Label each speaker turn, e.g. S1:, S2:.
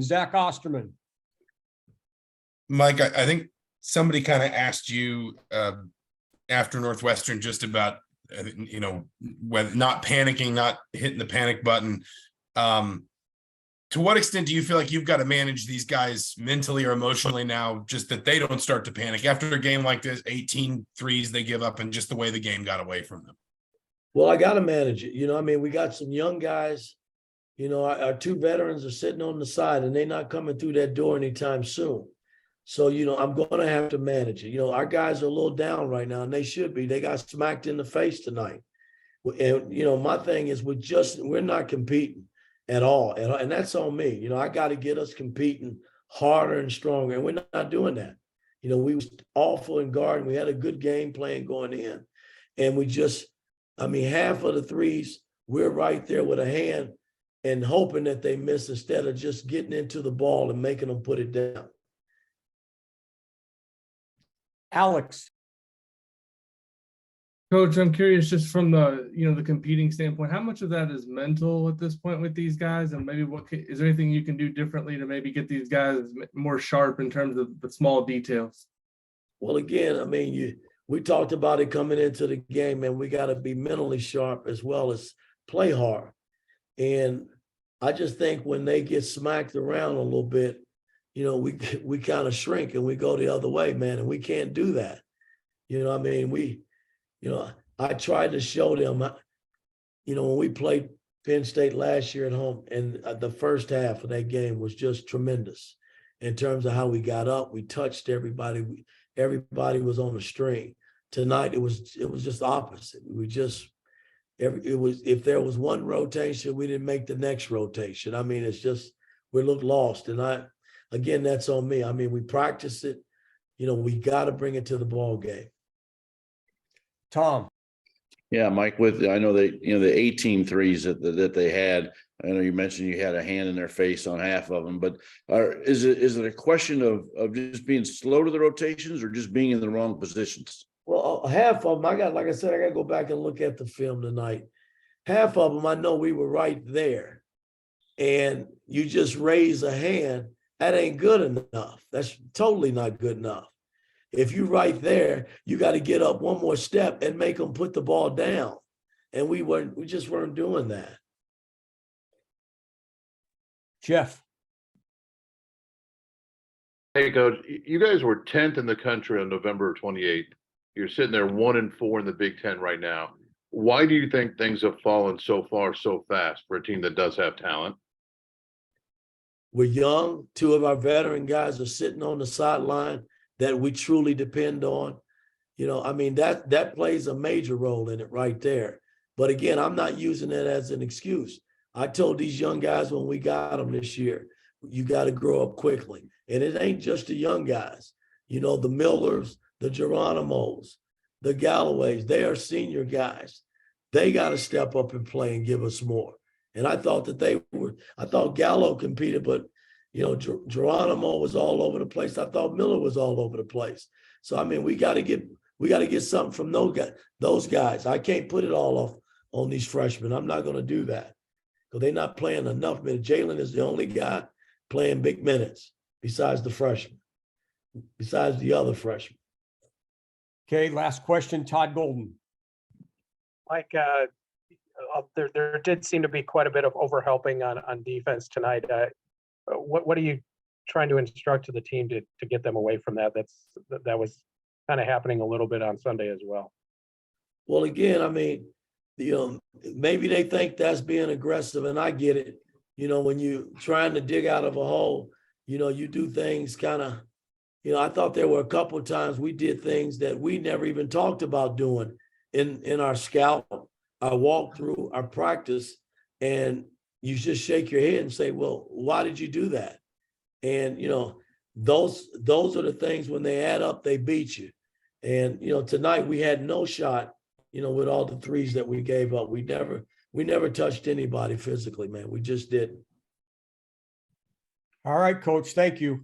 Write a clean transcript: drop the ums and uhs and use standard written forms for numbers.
S1: Zach Osterman.
S2: Mike, I think somebody kind of asked you after Northwestern just about, whether not panicking, not hitting the panic button. To what extent do you feel like you've got to manage these guys mentally or emotionally now, just that they don't start to panic after a game like this, 18 threes they give up and just the way the game got away from them?
S3: Well, I got to manage it. We got some young guys. Our two veterans are sitting on the side and they're not coming through that door anytime soon. So, I'm going to have to manage it. Our guys are a little down right now and they should be. They got smacked in the face tonight. And, my thing is we're not competing at all. And that's on me. I got to get us competing harder and stronger. And we're not doing that. We was awful in guarding. We had a good game plan going in. And we just, half of the threes, we're right there with a hand and hoping that they miss instead of just getting into the ball and making them put it down.
S1: Alex.
S4: Coach, I'm curious just from the competing standpoint, how much of that is mental at this point with these guys? And maybe is there anything you can do differently to maybe get these guys more sharp in terms of the small details?
S3: Well, again, we talked about it coming into the game, and we got to be mentally sharp as well as play hard. And I just think when they get smacked around a little bit, we kind of shrink and we go the other way, man, and we can't do that. I tried to show them, when we played Penn State last year at home, and the first half of that game was just tremendous in terms of how we got up. We touched everybody. Everybody was on the string. Tonight, it was just opposite. If there was one rotation, we didn't make the next rotation. It's just, we look lost. And again, that's on me. We practice it. We got to bring it to the ball game.
S1: Tom.
S5: Yeah, Mike, I know the 18 threes that they had. I know you mentioned you had a hand in their face on half of them, but is it a question of just being slow to the rotations or just being in the wrong positions?
S3: Well, half of them, I got to go back and look at the film tonight. Half of them, I know we were right there, and you just raise a hand. That ain't good enough. That's totally not good enough. If you're right there, you got to get up one more step and make them put the ball down. And we just weren't doing that.
S1: Jeff.
S6: Hey, Coach, you guys were 10th in the country on November 28th. You're sitting there 1-4 in the Big Ten right now. Why do you think things have fallen so far so fast for a team that does have talent?
S3: We're young. Two of our veteran guys are sitting on the sideline that we truly depend on. That plays a major role in it right there. But again, I'm not using it as an excuse. I told these young guys when we got them this year, you got to grow up quickly. And it ain't just the young guys. The Millers, the Geronimos, the Galloways, they are senior guys. They got to step up and play and give us more. And I thought I thought Gallo competed, but Geronimo was all over the place. I thought Miller was all over the place. So we got to get something from those guys. I can't put it all off on these freshmen. I'm not going to do that because they're not playing enough minutes. Jalen is the only guy playing big minutes besides the freshman, besides the other freshmen.
S1: Okay, last question, Todd Golden.
S7: Mike, there did seem to be quite a bit of overhelping on defense tonight. What are you trying to instruct to the team to get them away from that? That was kind of happening a little bit on Sunday as well.
S3: Well, again, maybe they think that's being aggressive, and I get it. When you're trying to dig out of a hole, you do things kind of, I thought there were a couple of times we did things that we never even talked about doing in our scout, our walkthrough, our practice, and you just shake your head and say, well, why did you do that? And, those are the things when they add up, they beat you. And, tonight we had no shot, with all the threes that we gave up. We never touched anybody physically, man. We just didn't.
S1: All right, Coach. Thank you.